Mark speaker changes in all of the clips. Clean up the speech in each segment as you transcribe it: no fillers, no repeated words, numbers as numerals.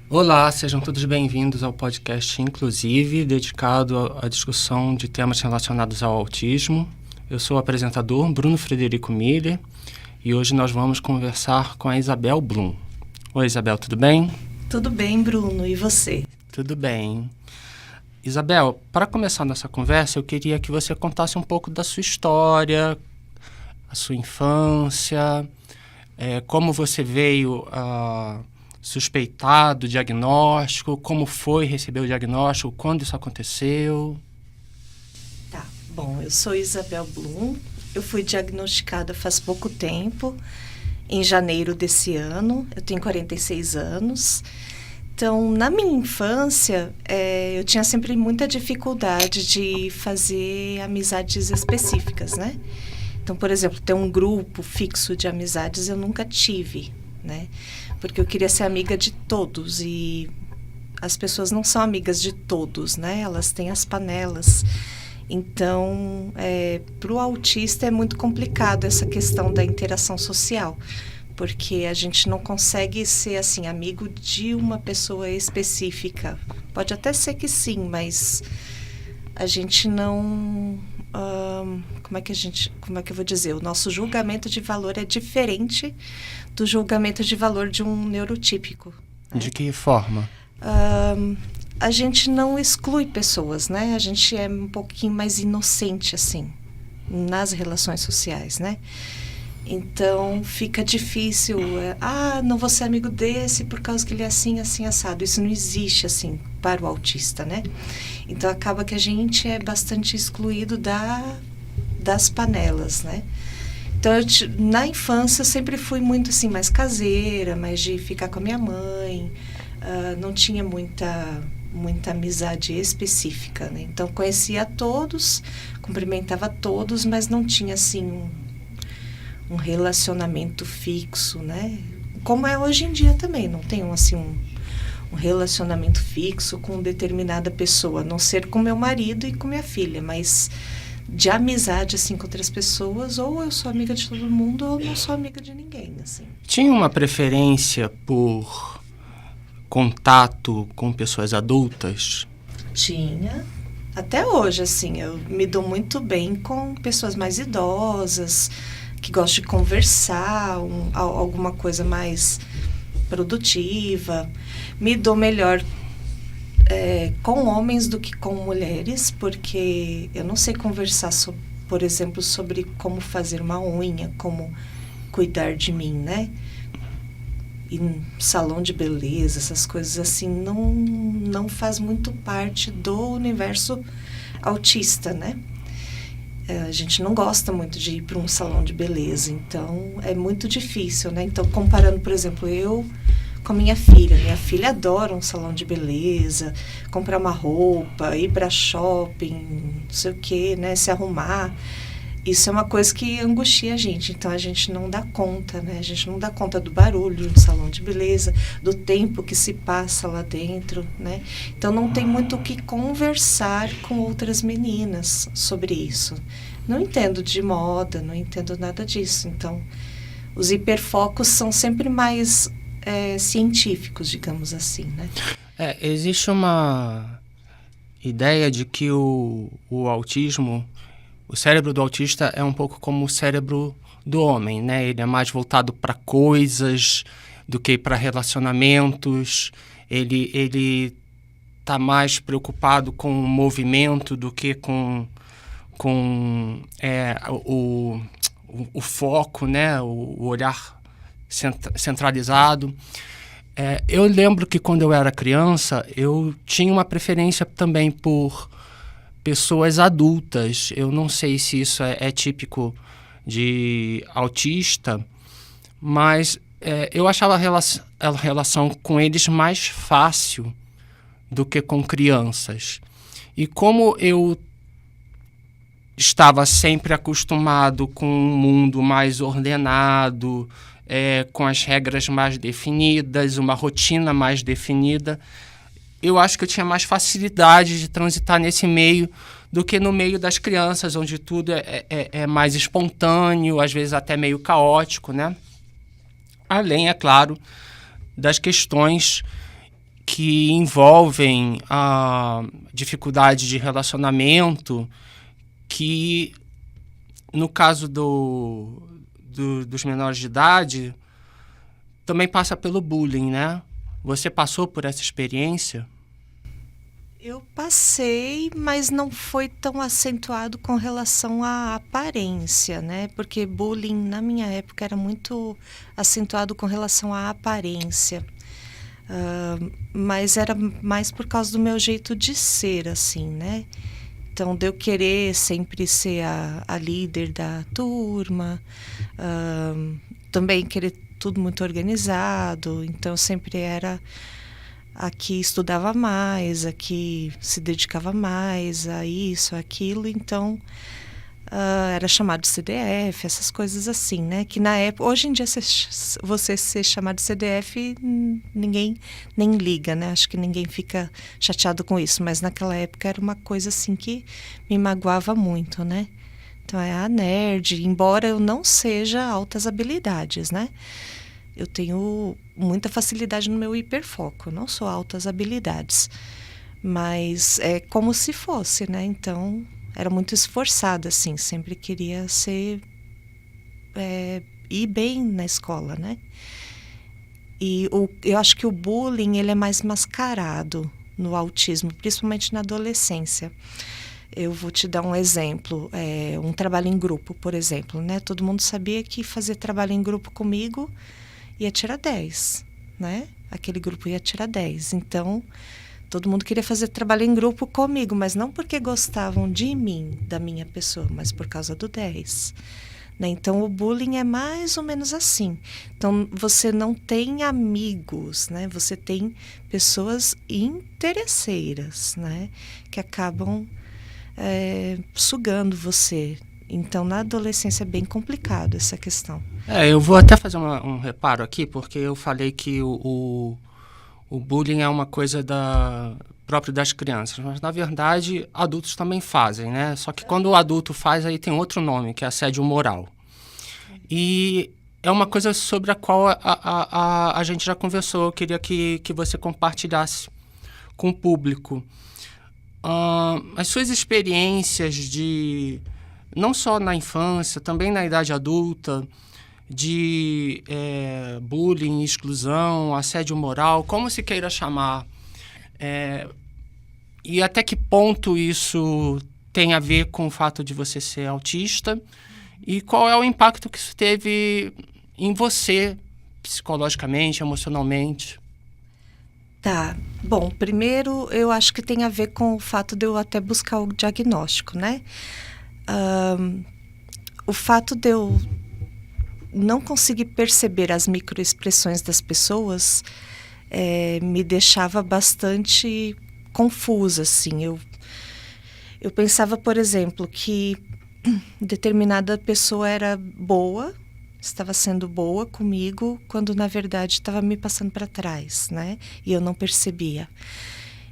Speaker 1: Olá, sejam todos bem-vindos ao podcast Inclusive, dedicado à discussão de temas relacionados ao autismo. Eu sou o apresentador Bruno Frederico Miller e hoje nós vamos conversar com a Isabel Blum. Oi, Isabel, tudo bem?
Speaker 2: Tudo bem, Bruno. E você?
Speaker 1: Tudo bem. Isabel, para começar nossa conversa, eu queria que você contasse um pouco da sua história, a sua infância, como você veio a suspeitar do diagnóstico, como foi receber o diagnóstico, quando isso aconteceu.
Speaker 2: Tá, bom, eu sou Isabel Blum, eu fui diagnosticada faz pouco tempo, em janeiro desse ano, eu tenho 46 anos. Então, na minha infância, eu tinha sempre muita dificuldade de fazer amizades específicas, né? Então, por exemplo, ter um grupo fixo de amizades eu nunca tive, né? Porque eu queria ser amiga de todos e as pessoas não são amigas de todos, né? Elas têm as panelas. Então, para o autista é muito complicado essa questão da interação social, porque a gente não consegue ser, assim, amigo de uma pessoa específica. Pode até ser que sim, mas a gente não... como é que eu vou dizer? O nosso julgamento de valor é diferente do julgamento de valor de um neurotípico.
Speaker 1: De que forma?
Speaker 2: A gente não exclui pessoas, né? A gente é um pouquinho mais inocente, assim, nas relações sociais, né? Então, fica difícil. Não vou ser amigo desse por causa que ele é assim, assim, assado. Isso não existe, assim, para o autista, né? Então, acaba que a gente é bastante excluído das panelas, né? Então, na infância, eu sempre fui muito, assim, mais caseira, mais de ficar com a minha mãe. Não tinha muita amizade específica, né? Então, conhecia todos, cumprimentava todos, mas não tinha, assim, um relacionamento fixo, né? Como é hoje em dia também, não tenho, assim, um relacionamento fixo com determinada pessoa, a não ser com meu marido e com minha filha, mas de amizade, assim, com outras pessoas, ou eu sou amiga de todo mundo, ou não sou amiga de ninguém, assim.
Speaker 1: Tinha uma preferência por contato com pessoas adultas?
Speaker 2: Tinha. Até hoje, assim, eu me dou muito bem com pessoas mais idosas, que gostam de conversar, alguma coisa mais produtiva. Me dou melhor com homens do que com mulheres, porque eu não sei conversar, por exemplo, sobre como fazer uma unha, como cuidar de mim, né? E salão de beleza, essas coisas assim, não faz muito parte do universo autista, né? A gente não gosta muito de ir para um salão de beleza, então é muito difícil, né? Então, comparando, por exemplo, eu com a minha filha adora um salão de beleza, comprar uma roupa, ir para shopping, não sei o quê, né? Se arrumar. Isso é uma coisa que angustia a gente, então a gente não dá conta, né? A gente não dá conta do barulho do salão de beleza, do tempo que se passa lá dentro, né? Então não tem muito o que conversar com outras meninas sobre isso. Não entendo de moda, não entendo nada disso. Então, os hiperfocos são sempre mais científicos, digamos assim, né?
Speaker 1: Existe uma ideia de que o autismo... O cérebro do autista é um pouco como o cérebro do homem, né? Ele é mais voltado para coisas do que para relacionamentos. Ele está mais preocupado com o movimento do que com o foco, né? O olhar centralizado. Eu lembro que quando eu era criança, eu tinha uma preferência também por pessoas adultas. Eu não sei se isso é típico de autista, mas eu achava a relação com eles mais fácil do que com crianças. E como eu estava sempre acostumado com um mundo mais ordenado, com as regras mais definidas, uma rotina mais definida, eu acho que eu tinha mais facilidade de transitar nesse meio do que no meio das crianças, onde tudo é mais espontâneo, às vezes até meio caótico, né? Além, é claro, das questões que envolvem a dificuldade de relacionamento, que, no caso dos menores de idade, também passa pelo bullying, né? Você passou por essa experiência?
Speaker 2: Eu passei, mas não foi tão acentuado com relação à aparência, né? Porque bullying, na minha época, era muito acentuado com relação à aparência. Mas era mais por causa do meu jeito de ser, assim, né? Então, de eu querer sempre ser a líder da turma, também querer tudo muito organizado. Então, sempre era a que estudava mais, a que se dedicava mais a isso, aquilo. Então, era chamado de CDF, essas coisas assim, né? Que na época, hoje em dia, você ser chamado de CDF, ninguém nem liga, né? Acho que ninguém fica chateado com isso. Mas naquela época era uma coisa assim que me magoava muito, né? Então é a nerd, embora eu não seja altas habilidades, né? Eu tenho muita facilidade no meu hiperfoco, eu não sou altas habilidades. Mas é como se fosse, né? Então, era muito esforçada, assim, sempre queria ir bem na escola, né? E eu acho que o bullying, ele é mais mascarado no autismo, principalmente na adolescência. Eu vou te dar um exemplo, um trabalho em grupo, por exemplo, né? Todo mundo sabia que fazer trabalho em grupo comigo ia tirar 10, né? Aquele grupo ia tirar 10. Então, todo mundo queria fazer trabalho em grupo comigo, mas não porque gostavam de mim, da minha pessoa, mas por causa do 10. Né? Então, o bullying é mais ou menos assim. Então, você não tem amigos, né? Você tem pessoas interesseiras, né? Que acabam sugando você. Então, na adolescência é bem complicado essa questão.
Speaker 1: Eu vou até fazer um reparo aqui, porque eu falei que o bullying é uma coisa próprio das crianças, mas, na verdade, adultos também fazem, né? Só que quando o adulto faz, aí tem outro nome, que é assédio moral. E é uma coisa sobre a qual a gente já conversou. Eu queria que você compartilhasse com o público. As suas experiências não só na infância, também na idade adulta, de bullying, exclusão, assédio moral, como se queira chamar, e até que ponto isso tem a ver com o fato de você ser autista e qual é o impacto que isso teve em você, psicologicamente, emocionalmente.
Speaker 2: Tá. Bom, primeiro eu acho que tem a ver com o fato de eu até buscar o diagnóstico, né? O fato de eu não conseguir perceber as microexpressões das pessoas me deixava bastante confusa, assim. Eu pensava, por exemplo, que determinada pessoa era boa, estava sendo boa comigo, quando na verdade estava me passando para trás, né? E eu não percebia.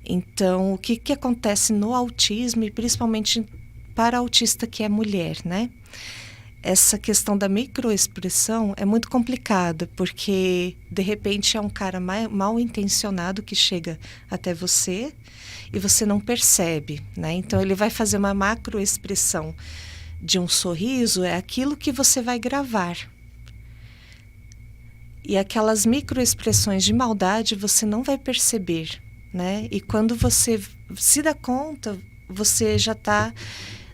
Speaker 2: Então, o que acontece no autismo, e principalmente para autista que é mulher, né? Essa questão da microexpressão é muito complicada, porque de repente é um cara mal intencionado que chega até você e você não percebe, né? Então ele vai fazer uma macroexpressão de um sorriso, é aquilo que você vai gravar. E aquelas microexpressões de maldade você não vai perceber, né? E quando você se dá conta, você já está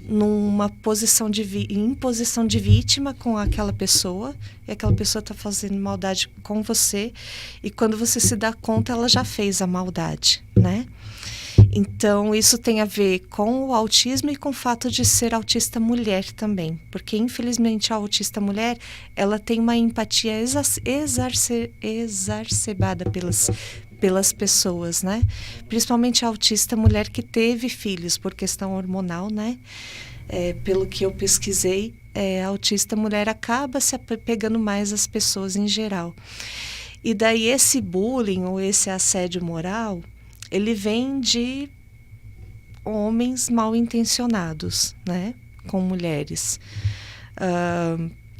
Speaker 2: numa posição em posição de vítima com aquela pessoa, e aquela pessoa está fazendo maldade com você, e quando você se dá conta, ela já fez a maldade, né? Então, isso tem a ver com o autismo e com o fato de ser autista mulher também, porque, infelizmente, a autista mulher, ela tem uma empatia exacerbada pelas pessoas, né? Principalmente a autista mulher que teve filhos por questão hormonal, né? Pelo que eu pesquisei, a autista mulher acaba se apegando mais às pessoas em geral. E daí esse bullying ou esse assédio moral, ele vem de homens mal intencionados, né, com mulheres.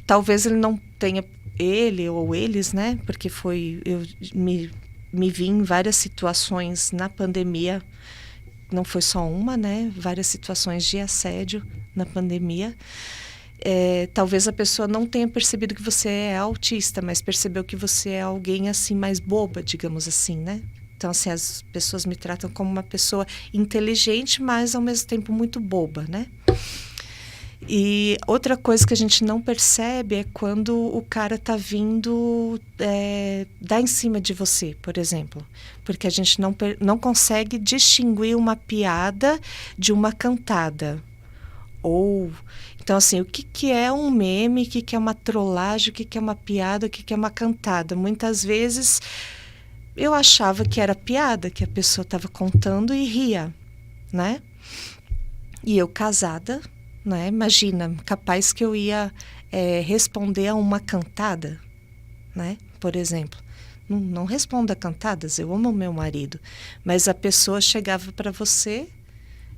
Speaker 2: Talvez ele não tenha, ele ou eles, né, porque eu me vi em várias situações na pandemia, não foi só uma, né, várias situações de assédio na pandemia. Talvez a pessoa não tenha percebido que você é autista, mas percebeu que você é alguém assim mais boba, digamos assim, né? Então, assim, as pessoas me tratam como uma pessoa inteligente, mas ao mesmo tempo muito boba, né? E outra coisa que a gente não percebe é quando o cara tá vindo dar em cima de você, por exemplo. Porque a gente não consegue distinguir uma piada de uma cantada. Então, assim, o que é um meme, o que é uma trollagem, o que é uma piada, o que é uma cantada? Muitas vezes eu achava que era piada, que a pessoa estava contando e ria, né? E eu casada, né? Imagina, capaz que eu ia responder a uma cantada, né? Por exemplo. Não responda cantadas, eu amo meu marido. Mas a pessoa chegava para você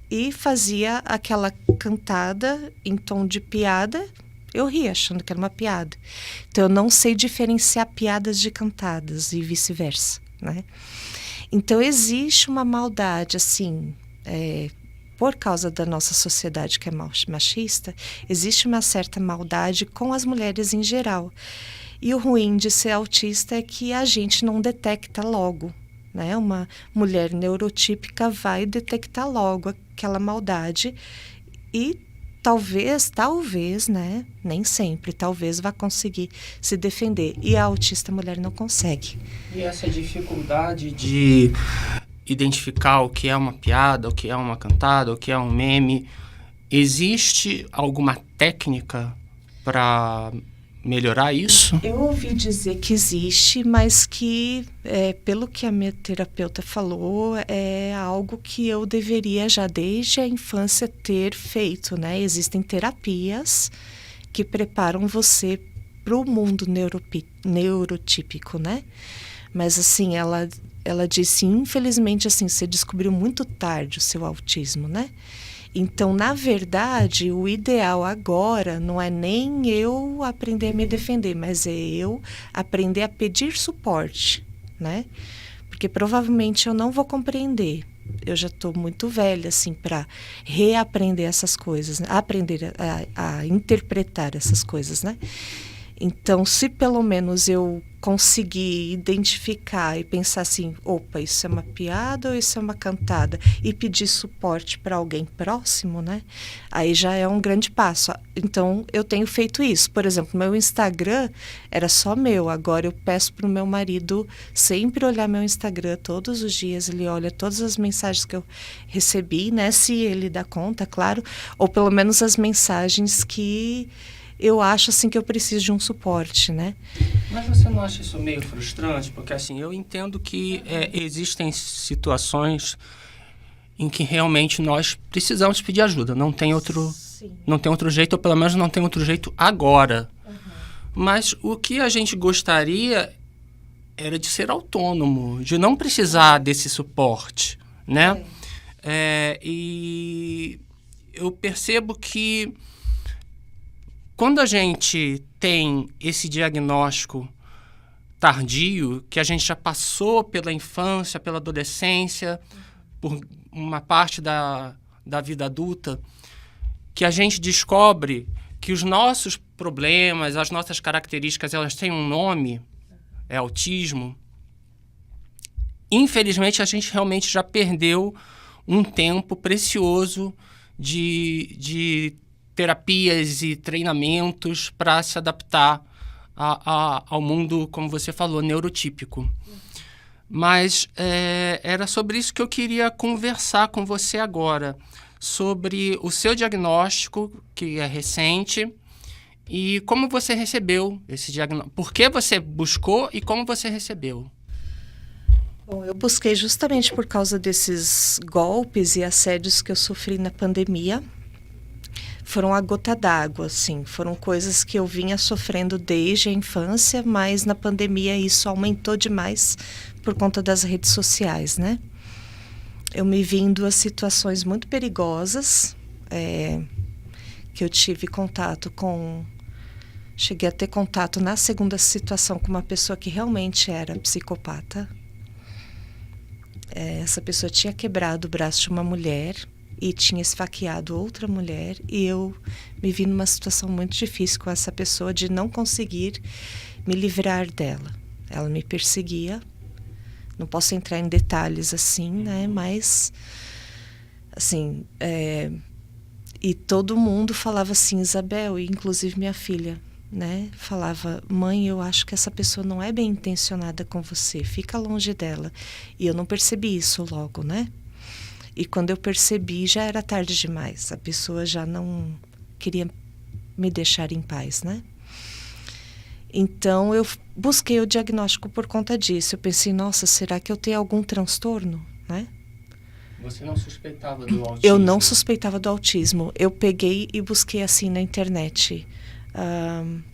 Speaker 2: e fazia aquela cantada em tom de piada, eu ria achando que era uma piada. Então, eu não sei diferenciar piadas de cantadas e vice-versa, né? Então, existe uma maldade, assim, por causa da nossa sociedade que é machista, existe uma certa maldade com as mulheres em geral. E o ruim de ser autista é que a gente não detecta logo, né? Uma mulher neurotípica vai detectar logo aquela maldade e talvez, né? Nem sempre, talvez vá conseguir se defender. E a autista mulher não consegue.
Speaker 1: E essa dificuldade de identificar o que é uma piada, o que é uma cantada, o que é um meme, existe alguma técnica para melhorar isso?
Speaker 2: Eu ouvi dizer que existe, mas que, pelo que a minha terapeuta falou, é algo que eu deveria já desde a infância ter feito, né? Existem terapias que preparam você para o mundo neurotípico, né? Mas, assim, ela disse, infelizmente, assim, você descobriu muito tarde o seu autismo, né? Então, na verdade, o ideal agora não é nem eu aprender a me defender, mas é eu aprender a pedir suporte, né? Porque provavelmente eu não vou compreender. Eu já estou muito velha, assim, para reaprender essas coisas, né? Aprender a interpretar essas coisas, né? Então, se pelo menos eu conseguir identificar e pensar assim, opa, isso é uma piada ou isso é uma cantada, e pedir suporte para alguém próximo, né? Aí já é um grande passo. Então, eu tenho feito isso. Por exemplo, meu Instagram era só meu. Agora eu peço para o meu marido sempre olhar meu Instagram todos os dias. Ele olha todas as mensagens que eu recebi, né? Se ele dá conta, claro. Ou pelo menos as mensagens que eu acho, assim, que eu preciso de um suporte, né?
Speaker 1: Mas você não acha isso meio frustrante? Porque, assim, eu entendo que existem situações em que realmente nós precisamos pedir ajuda. Não tem outro jeito, ou pelo menos não tem outro jeito agora. Uhum. Mas o que a gente gostaria era de ser autônomo, de não precisar desse suporte, né? E eu percebo que quando a gente tem esse diagnóstico tardio, que a gente já passou pela infância, pela adolescência, por uma parte da vida adulta, que a gente descobre que os nossos problemas, as nossas características, elas têm um nome, é autismo. Infelizmente, a gente realmente já perdeu um tempo precioso de terapias e treinamentos para se adaptar ao mundo, como você falou, neurotípico. Mas era sobre isso que eu queria conversar com você agora, sobre o seu diagnóstico, que é recente, e como você recebeu esse diagnóstico. Por que você buscou e como você recebeu?
Speaker 2: Bom, eu busquei justamente por causa desses golpes e assédios que eu sofri na pandemia. Foram a gota d'água, assim, foram coisas que eu vinha sofrendo desde a infância, mas na pandemia isso aumentou demais por conta das redes sociais, né? eu me vi em 2 situações muito perigosas, que eu tive contato com... Cheguei a ter contato na segunda situação com uma pessoa que realmente era psicopata. Essa pessoa tinha quebrado o braço de uma mulher e tinha esfaqueado outra mulher, e eu me vi numa situação muito difícil com essa pessoa de não conseguir me livrar dela. Ela me perseguia. Não posso entrar em detalhes assim, né? Mas, assim, e todo mundo falava assim, Isabel, e inclusive minha filha, né? Falava, mãe, eu acho que essa pessoa não é bem intencionada com você, fica longe dela. E eu não percebi isso logo, né? E quando eu percebi, já era tarde demais. A pessoa já não queria me deixar em paz, né? Então, eu busquei o diagnóstico por conta disso. Eu pensei, nossa, será que eu tenho algum transtorno, né?
Speaker 1: Você não suspeitava do autismo?
Speaker 2: Eu não suspeitava do autismo. Eu peguei e busquei assim na internet.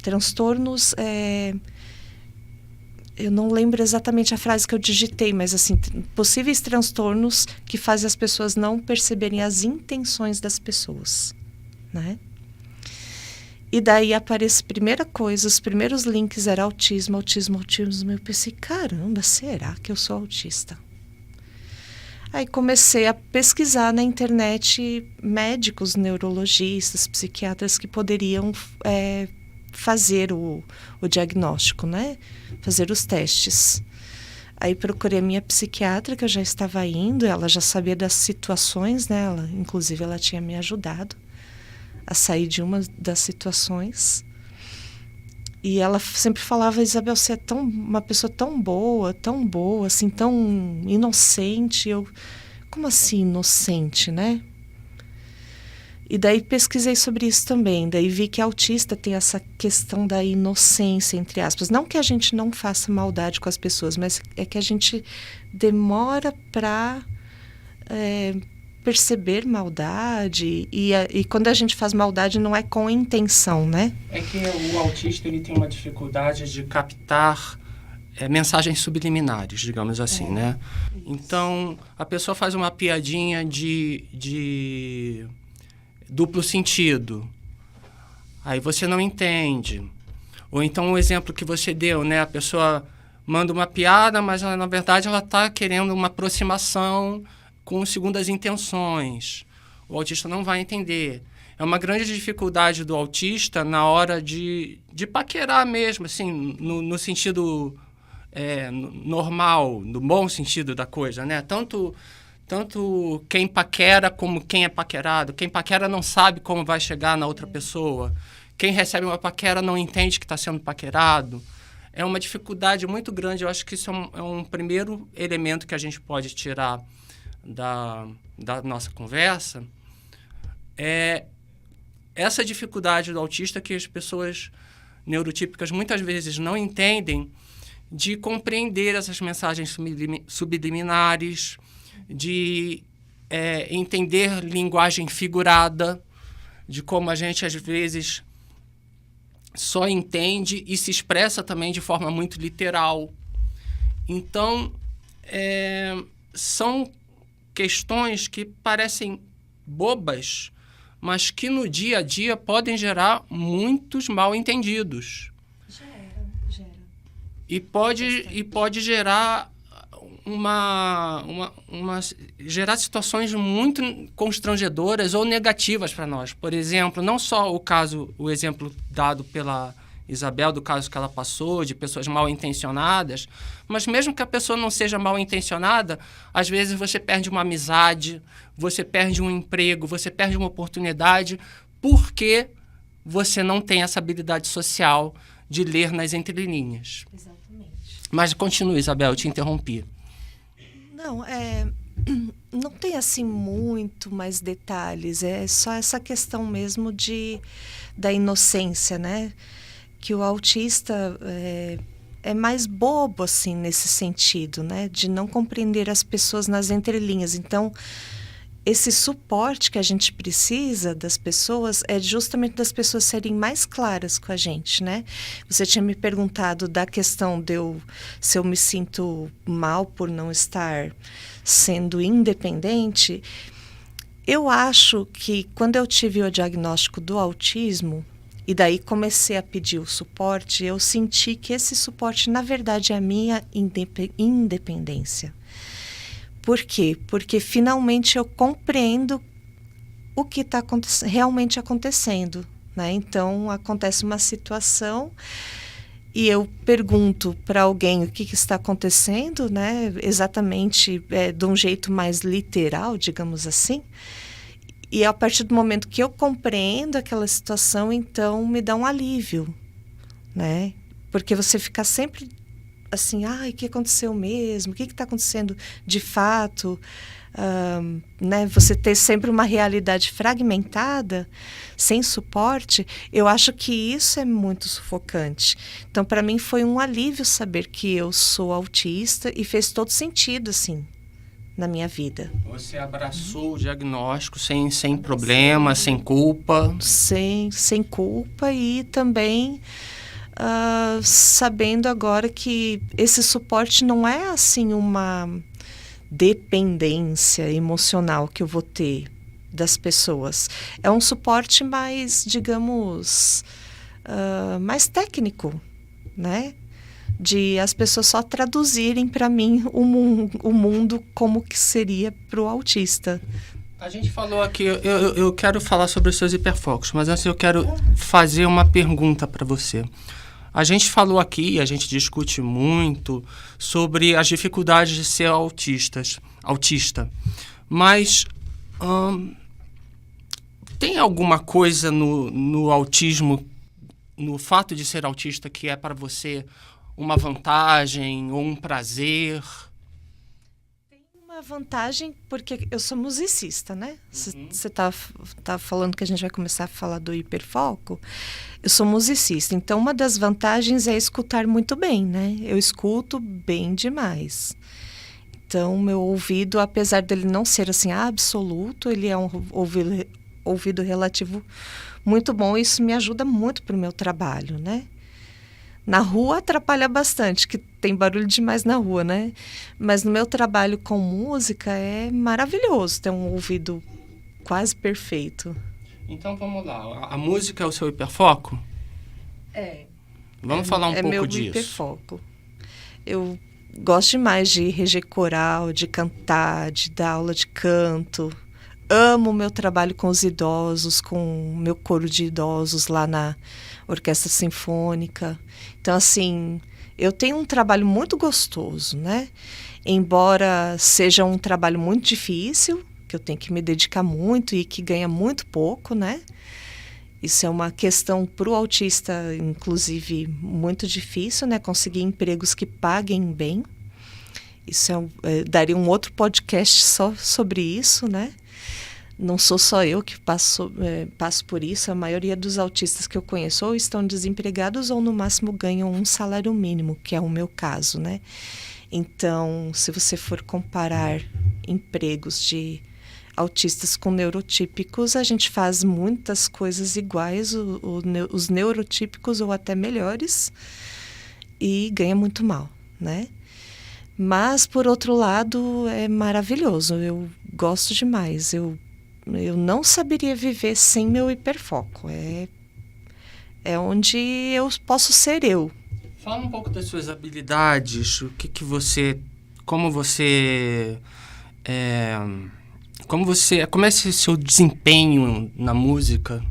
Speaker 2: Transtornos... Eu não lembro exatamente a frase que eu digitei, mas assim, possíveis transtornos que fazem as pessoas não perceberem as intenções das pessoas, né? E daí aparece a primeira coisa, os primeiros links era autismo, autismo, autismo. Eu pensei, caramba, será que eu sou autista? Aí comecei a pesquisar na internet médicos, neurologistas, psiquiatras que poderiam fazer o diagnóstico, né? Fazer os testes. Aí procurei a minha psiquiatra, que eu já estava indo, ela já sabia das situações, né? Inclusive, ela tinha me ajudado a sair de uma das situações. E ela sempre falava, Isabel, você é uma pessoa tão boa, assim, tão inocente. Como assim inocente, né? E daí pesquisei sobre isso também. Daí vi que autista tem essa questão da inocência, entre aspas. Não que a gente não faça maldade com as pessoas, mas é que a gente demora para perceber maldade. E quando a gente faz maldade não é com intenção, né?
Speaker 1: É que o autista ele tem uma dificuldade de captar mensagens subliminares, digamos assim, né? Isso. Então, a pessoa faz uma piadinha de duplo sentido. Aí você não entende. Ou então o exemplo que você deu, né? A pessoa manda uma piada, mas na verdade ela está querendo uma aproximação com segundas intenções. O autista não vai entender. É uma grande dificuldade do autista na hora de paquerar mesmo, assim, no sentido normal, no bom sentido da coisa, né? Tanto quem paquera como quem é paquerado. Quem paquera não sabe como vai chegar na outra pessoa. Quem recebe uma paquera não entende que está sendo paquerado. É uma dificuldade muito grande. Eu acho que isso é um primeiro elemento que a gente pode tirar da nossa conversa. É essa dificuldade do autista que as pessoas neurotípicas muitas vezes não entendem, de compreender essas mensagens subliminares, de entender linguagem figurada, de como a gente, às vezes, só entende e se expressa também de forma muito literal. Então, são questões que parecem bobas, mas que no dia a dia podem gerar muitos mal-entendidos. Gera. E pode gerar gerar situações muito constrangedoras ou negativas para nós. Por exemplo, não só o exemplo dado pela Isabel, do caso que ela passou, de pessoas mal intencionadas, mas mesmo que a pessoa não seja mal intencionada, às vezes você perde uma amizade, você perde um emprego, você perde uma oportunidade, porque você não tem essa habilidade social de ler nas entrelinhas. Exatamente. Mas continue, Isabel, eu te interrompi.
Speaker 2: Não tem assim muito mais detalhes, é só essa questão mesmo da inocência, né? Que o autista é mais bobo, assim, nesse sentido, né? De não compreender as pessoas nas entrelinhas. Então, esse suporte que a gente precisa das pessoas é justamente das pessoas serem mais claras com a gente, né? Você tinha me perguntado da questão se eu me sinto mal por não estar sendo independente. Eu acho que quando eu tive o diagnóstico do autismo, e daí comecei a pedir o suporte, eu senti que esse suporte, na verdade, é a minha independência. Por quê? Porque finalmente eu compreendo o que está realmente acontecendo, né? Então, acontece uma situação e eu pergunto para alguém o que está acontecendo, né? Exatamente de um jeito mais literal, digamos assim. E a partir do momento que eu compreendo aquela situação, então me dá um alívio, né? Porque você fica sempre assim, o que aconteceu mesmo? O que está acontecendo de fato? Né? Você ter sempre uma realidade fragmentada, sem suporte, eu acho que isso é muito sufocante. Então, para mim, foi um alívio saber que eu sou autista e fez todo sentido, assim, na minha vida.
Speaker 1: Você abraçou o diagnóstico sem problema, sem culpa?
Speaker 2: Sem culpa e também... sabendo agora que esse suporte não é assim uma dependência emocional que eu vou ter das pessoas. É um suporte mais, digamos, mais técnico, né? De as pessoas só traduzirem para mim o mundo como que seria para o autista.
Speaker 1: A gente falou aqui, eu quero falar sobre os seus hiperfocos, mas antes eu quero fazer uma pergunta para você. A gente falou aqui, a gente discute muito sobre as dificuldades de ser autista. Mas tem alguma coisa no autismo, no fato de ser autista, que é para você uma vantagem ou um prazer?
Speaker 2: Tem uma vantagem porque eu sou musicista, né? Você tá falando que a gente vai começar a falar do hiperfoco. Eu sou musicista, então uma das vantagens é escutar muito bem, né? Eu escuto bem demais. Então, meu ouvido, apesar dele não ser assim absoluto, ele é um ouvido relativo muito bom. Isso me ajuda muito para o meu trabalho, né? Na rua atrapalha bastante, que tem barulho demais na rua, né? Mas no meu trabalho com música é maravilhoso ter um ouvido quase perfeito.
Speaker 1: Então vamos lá, a música é o seu hiperfoco? Vamos falar um pouco
Speaker 2: meu
Speaker 1: disso.
Speaker 2: Hiperfoco. Eu gosto demais de reger coral, de cantar, de dar aula de canto. Amo o meu trabalho com os idosos, com o meu coro de idosos lá na Orquestra Sinfônica. Então, assim, eu tenho um trabalho muito gostoso, né? Embora seja um trabalho muito difícil, que eu tenho que me dedicar muito e que ganha muito pouco, né? Isso é uma questão para o autista, inclusive, muito difícil, né? Conseguir empregos que paguem bem. Isso daria um outro podcast só sobre isso, né? Não sou só eu que passo por isso. A maioria dos autistas que eu conheço ou estão desempregados ou, no máximo, ganham um salário mínimo, que é o meu caso, né? Então, se você for comparar empregos de autistas com neurotípicos, a gente faz muitas coisas iguais, os neurotípicos ou até melhores, e ganha muito mal, né? Mas, por outro lado, é maravilhoso. Eu gosto demais. Eu não saberia viver sem meu hiperfoco. É onde eu posso ser eu.
Speaker 1: Fala um pouco das suas habilidades, como é esse seu desempenho na música?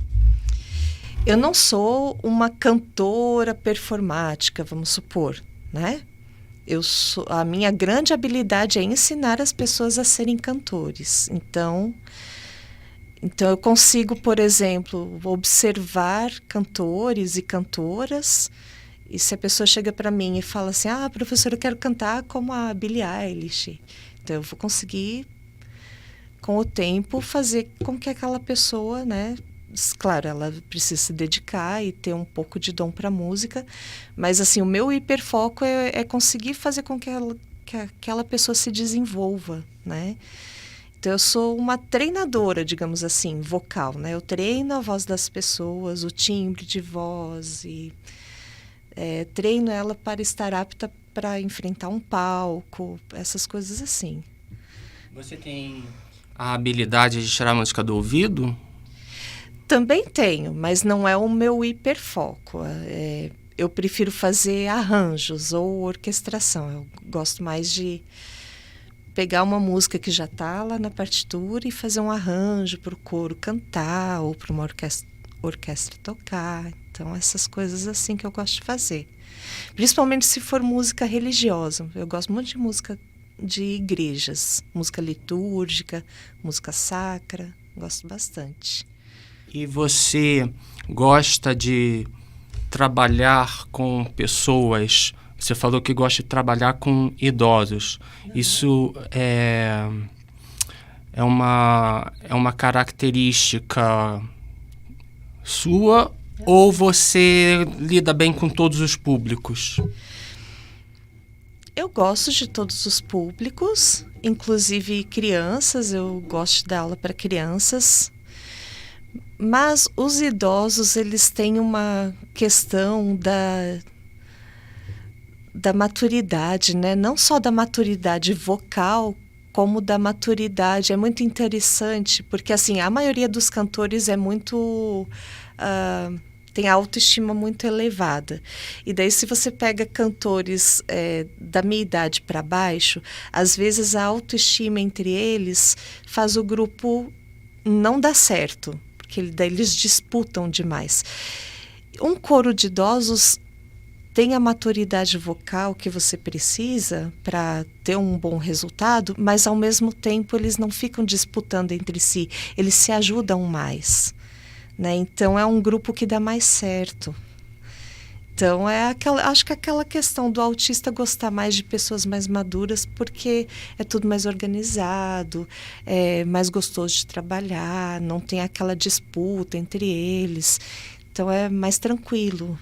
Speaker 2: Eu não sou uma cantora performática, vamos supor, né? A minha grande habilidade é ensinar as pessoas a serem cantores. Então eu consigo, por exemplo, observar cantores e cantoras, e se a pessoa chega para mim e fala assim, professora, eu quero cantar como a Billie Eilish, então eu vou conseguir, com o tempo, fazer com que aquela pessoa, né, claro, ela precisa se dedicar e ter um pouco de dom para música, mas assim, o meu hiperfoco é conseguir fazer com que aquela pessoa se desenvolva, né? Então, eu sou uma treinadora, digamos assim, vocal, né? Eu treino a voz das pessoas, o timbre de voz e treino ela para estar apta para enfrentar um palco, essas coisas assim.
Speaker 1: Você tem a habilidade de tirar a música do ouvido?
Speaker 2: Também tenho, mas não é o meu hiperfoco. Eu prefiro fazer arranjos ou orquestração. Eu gosto mais de pegar uma música que já está lá na partitura e fazer um arranjo para o coro cantar ou para uma orquestra tocar. Então, essas coisas assim que eu gosto de fazer. Principalmente se for música religiosa. Eu gosto muito de música de igrejas, música litúrgica, música sacra. Gosto bastante.
Speaker 1: E você gosta de trabalhar com pessoas? Você falou que gosta de trabalhar com idosos. Isso é uma característica sua ou você lida bem com todos os públicos?
Speaker 2: Eu gosto de todos os públicos, inclusive crianças. Eu gosto de dar aula para crianças. Mas os idosos, eles têm uma questão da maturidade, né? Não só da maturidade vocal, como da maturidade. É muito interessante, porque assim, a maioria dos cantores é muito... tem a autoestima muito elevada. E daí, se você pega cantores da minha idade para baixo, às vezes a autoestima entre eles faz o grupo não dar certo, porque daí eles disputam demais. Um coro de idosos tem a maturidade vocal que você precisa para ter um bom resultado, mas ao mesmo tempo eles não ficam disputando entre si, eles se ajudam mais, né? Então é um grupo que dá mais certo. Então acho que é aquela questão do autista gostar mais de pessoas mais maduras, porque é tudo mais organizado, é mais gostoso de trabalhar, não tem aquela disputa entre eles. Então é mais tranquilo.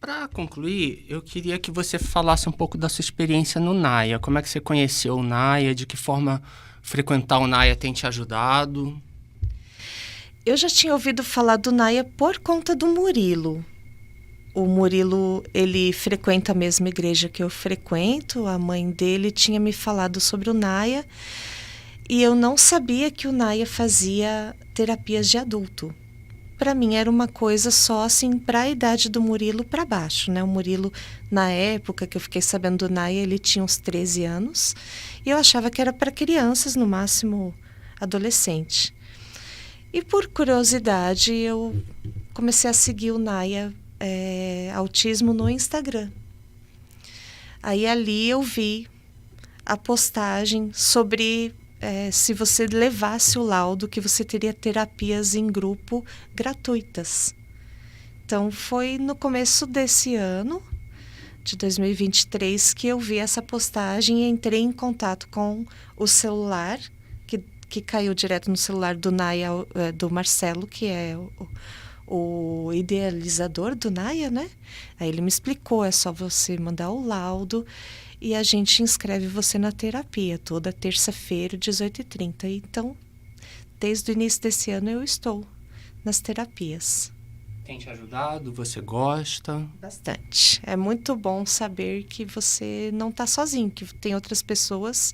Speaker 1: Para concluir, eu queria que você falasse um pouco da sua experiência no NAIA. Como é que você conheceu o NAIA? De que forma frequentar o NAIA tem te ajudado?
Speaker 2: Eu já tinha ouvido falar do NAIA por conta do Murilo. O Murilo, ele frequenta a mesma igreja que eu frequento. A mãe dele tinha me falado sobre o NAIA. E eu não sabia que o NAIA fazia terapias de adulto. Para mim era uma coisa só assim para a idade do Murilo para baixo, né? O Murilo, na época que eu fiquei sabendo do NAIA, ele tinha uns 13 anos. E eu achava que era para crianças, no máximo adolescente. E por curiosidade, eu comecei a seguir o NAIA Autismo no Instagram. Aí ali eu vi a postagem sobre se você levasse o laudo, que você teria terapias em grupo gratuitas. Então foi no começo desse ano, de 2023, que eu vi essa postagem e entrei em contato com o celular, que caiu direto no celular do NAIA, do Marcelo, que é o idealizador do NAIA, né? Aí ele me explicou, é só você mandar o laudo e a gente inscreve você na terapia, toda terça-feira, 18h30. Então, desde o início desse ano eu estou nas terapias.
Speaker 1: Tem te ajudado? Você gosta?
Speaker 2: Bastante. É muito bom saber que você não está sozinho, que tem outras pessoas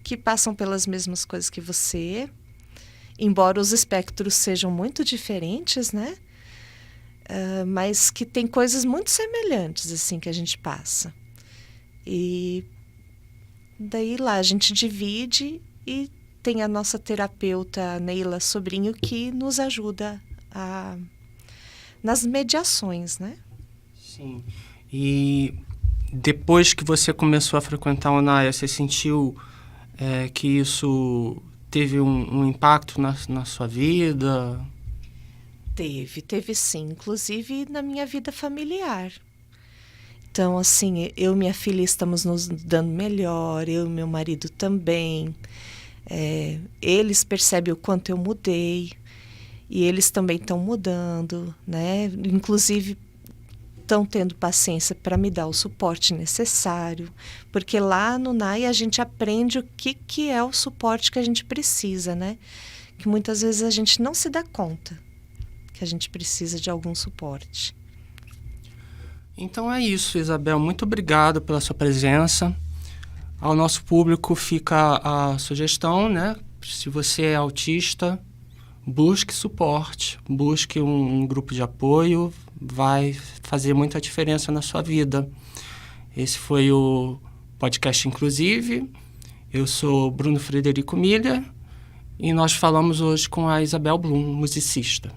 Speaker 2: que passam pelas mesmas coisas que você, embora os espectros sejam muito diferentes, né? Mas que tem coisas muito semelhantes, assim, que a gente passa. E daí lá a gente divide e tem a nossa terapeuta Neila Sobrinho que nos ajuda nas mediações, né?
Speaker 1: Sim. E depois que você começou a frequentar o NAIA, você sentiu que isso teve um impacto na sua vida?
Speaker 2: Teve sim, inclusive na minha vida familiar. Então, assim, eu e minha filha estamos nos dando melhor, eu e meu marido também. Eles percebem o quanto eu mudei e eles também estão mudando, né? Inclusive, estão tendo paciência para me dar o suporte necessário, porque lá no NAI a gente aprende o que é o suporte que a gente precisa, né? Que muitas vezes a gente não se dá conta que a gente precisa de algum suporte.
Speaker 1: Então é isso, Isabel. Muito obrigado pela sua presença. Ao nosso público fica a sugestão, né? Se você é autista, busque suporte, busque um grupo de apoio, vai fazer muita diferença na sua vida. Esse foi o podcast Inclusive. Eu sou Bruno Frederico Milha e nós falamos hoje com a Isabel Blum, musicista.